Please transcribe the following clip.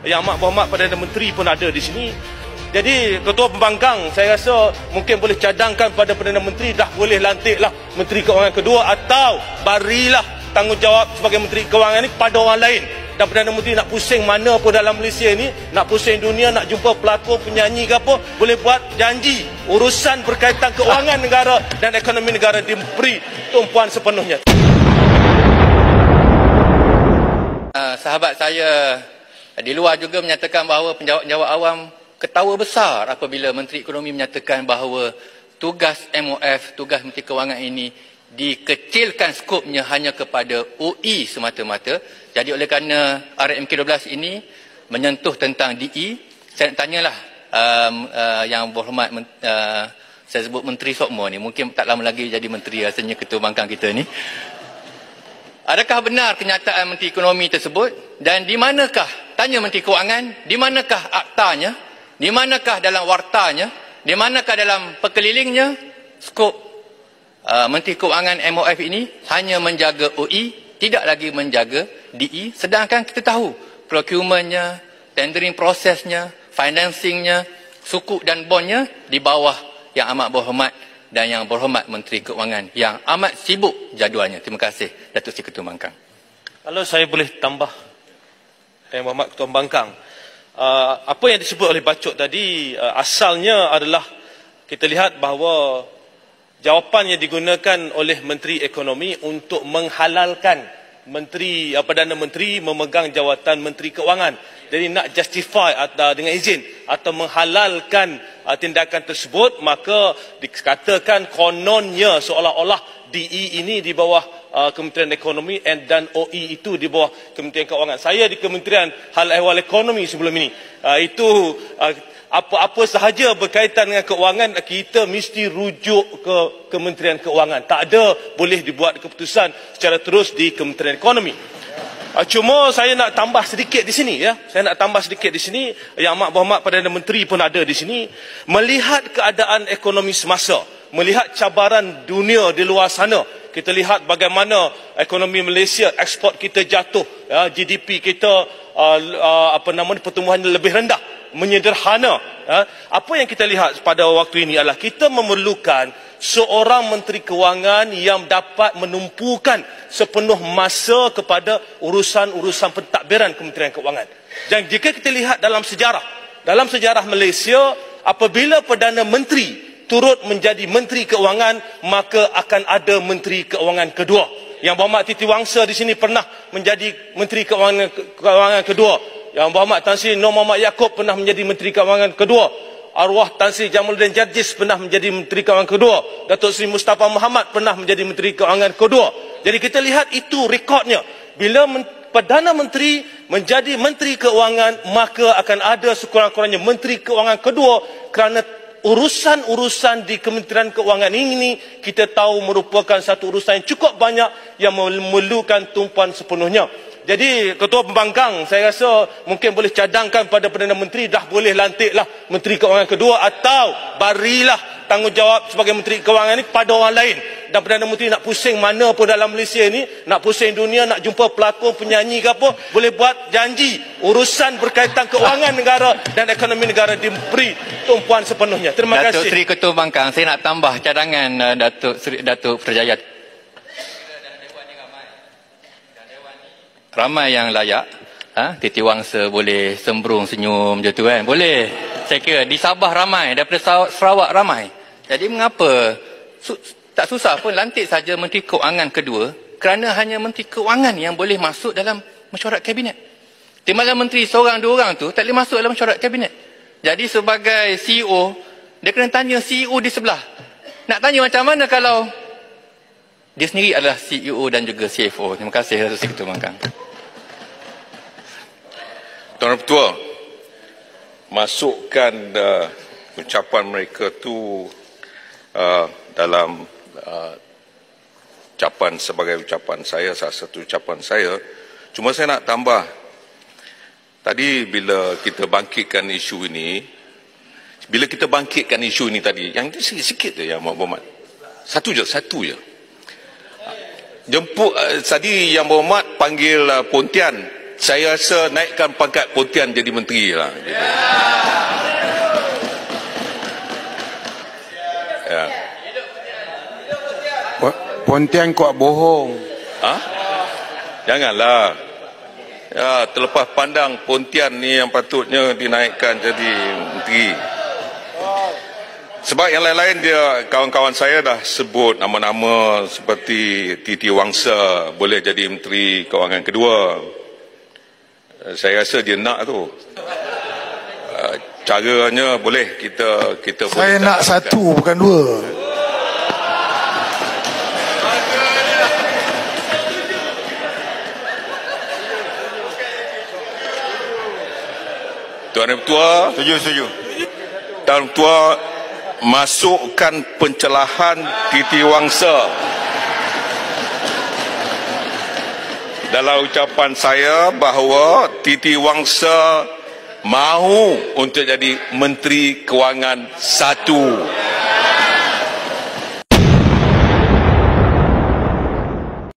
Yang Amat Berhormat Perdana Menteri pun ada di sini. Jadi Ketua Pembangkang, saya rasa mungkin boleh cadangkan pada Perdana Menteri, dah boleh lantiklah Menteri Keuangan kedua, atau barilah tanggungjawab sebagai Menteri Keuangan ini pada orang lain. Dan Perdana Menteri nak pusing mana pun dalam Malaysia ni, nak pusing dunia, nak jumpa pelakon, penyanyi ke apa, boleh buat janji. Urusan berkaitan keuangan negara dan ekonomi negara diberi tumpuan sepenuhnya. Sahabat saya di luar juga menyatakan bahawa penjawat-penjawat awam ketawa besar apabila Menteri Ekonomi menyatakan bahawa tugas MOF, tugas Menteri Kewangan ini dikecilkan skopnya hanya kepada UI semata-mata. Jadi oleh kerana RMK12 ini menyentuh tentang DE, saya nak tanyalah yang berhormat saya sebut Menteri Sokmo ni, mungkin tak lama lagi jadi menteri rasanya Ketua Pembangkang kita ni. Adakah benar kenyataan Menteri Ekonomi tersebut, dan di manakah, tanya Menteri Kewangan, di manakah aktanya, di manakah dalam wartanya, di manakah dalam perkelilingnya skop Menteri Kewangan MOF ini hanya menjaga UI, tidak lagi menjaga DE, sedangkan kita tahu procurementnya, tendering prosesnya, financingnya, sukuk dan bondnya di bawah yang amat berhormat dan yang berhormat Menteri Keuangan yang amat sibuk jadualnya. Terima kasih Datuk Seri Ketua Pembangkang. Kalau saya boleh tambah, Yang Berhormat Ketua Pembangkang, apa yang disebut oleh Bacok tadi asalnya adalah kita lihat bahawa jawapan yang digunakan oleh Menteri Ekonomi untuk menghalalkan Perdana Menteri memegang jawatan Menteri Keuangan. Jadi nak justify atau dengan izin atau menghalalkan tindakan tersebut, maka dikatakan kononnya seolah-olah DE ini di bawah Kementerian Ekonomi dan OE itu di bawah Kementerian Keuangan. Saya di Kementerian Hal Ehwal Ekonomi sebelum ini. Itu apa-apa sahaja berkaitan dengan keuangan, kita mesti rujuk ke Kementerian Keuangan. Tak ada boleh dibuat keputusan secara terus di Kementerian Ekonomi. Cuma saya nak tambah sedikit di sini, ya. Saya nak tambah sedikit di sini. Yang Amat Berhormat Perdana Menteri pun ada di sini. Melihat keadaan ekonomi semasa, melihat cabaran dunia di luar sana, kita lihat bagaimana ekonomi Malaysia, ekspor kita jatuh, ya, GDP kita pertumbuhan lebih rendah, menyederhana. Ya. Apa yang kita lihat pada waktu ini adalah kita memerlukan seorang Menteri Kewangan yang dapat menumpukan sepenuh masa kepada urusan-urusan pentadbiran Kementerian Keuangan. Dan jika kita lihat dalam sejarah Malaysia, apabila Perdana Menteri turut menjadi Menteri Keuangan, maka akan ada Menteri Keuangan kedua. Yang Berhormat Titi Wangsa di sini pernah menjadi Menteri Keuangan kedua. Yang Berhormat Tan Sri Nur Muhammad Yaakob pernah menjadi Menteri Keuangan kedua. Arwah Tan Sri Jamaluddin Jarjis pernah menjadi Menteri Keuangan kedua. Datuk Seri Mustafa Muhammad pernah menjadi Menteri Keuangan kedua. Jadi kita lihat itu rekodnya. Bila Perdana Menteri menjadi Menteri Keuangan, maka akan ada sekurang-kurangnya Menteri Keuangan kedua, kerana urusan-urusan di Kementerian Keuangan ini kita tahu merupakan satu urusan yang cukup banyak yang memerlukan tumpuan sepenuhnya. Jadi Ketua Pembangkang, saya rasa mungkin boleh cadangkan pada Perdana Menteri, dah boleh lantiklah Menteri Keuangan kedua, atau barilah tanggungjawab sebagai Menteri Keuangan ini pada orang lain. Dan Perdana Menteri nak pusing mana pun dalam Malaysia ni, nak pusing dunia, nak jumpa pelakon, penyanyi ke apa, boleh buat janji. Urusan berkaitan keuangan negara dan ekonomi negara diberi tumpuan sepenuhnya. Terima kasih. Datuk Seri Ketua Pembangkang, saya nak tambah cadangan Datuk Putrajaya. Ramai yang layak. Titi Wangsa boleh sembrung senyum je tu kan. Boleh. Saya kira di Sabah ramai, daripada Sarawak ramai. Jadi mengapa tak susah pun lantik saja Menteri Keuangan kedua, kerana hanya Menteri Keuangan yang boleh masuk dalam mesyuarat kabinet. Timbalan menteri seorang dua orang tu tak boleh masuk dalam mesyuarat kabinet. Jadi sebagai CEO, dia kena tanya CEO di sebelah. Nak tanya macam mana kalau dia sendiri adalah CEO dan juga CFO. Terima kasih Datuk Seri Ketua Pembangkang. Tuan Ketua, masukkan ucapan mereka tu dalam ucapan sebagai ucapan saya, salah satu ucapan saya. Cuma saya nak tambah, tadi bila kita bangkitkan isu ini, tadi, yang ini sikit-sikit je yang berhormat. Satu je. Jemput tadi yang berhormat panggil Pontian saya rasa naikkan pangkat Pontian jadi menteri lah. Ya. Pontian kok bohong. Janganlah. Ya, terlepas pandang Pontian ni yang patutnya dinaikkan jadi menteri. Sebab yang lain-lain dia, kawan-kawan saya dah sebut nama-nama seperti Titi Wangsa boleh jadi menteri kewangan kedua. Saya rasa dia nak tu. Caranya boleh kita Saya boleh nak satu bukan dua. Tuan Yang Ketua, Setuju. Tuan Ketua, masukkan pencelahan Titi Wangsa dalam ucapan saya bahawa Titi Wangsa mahu untuk jadi Menteri Kewangan 1.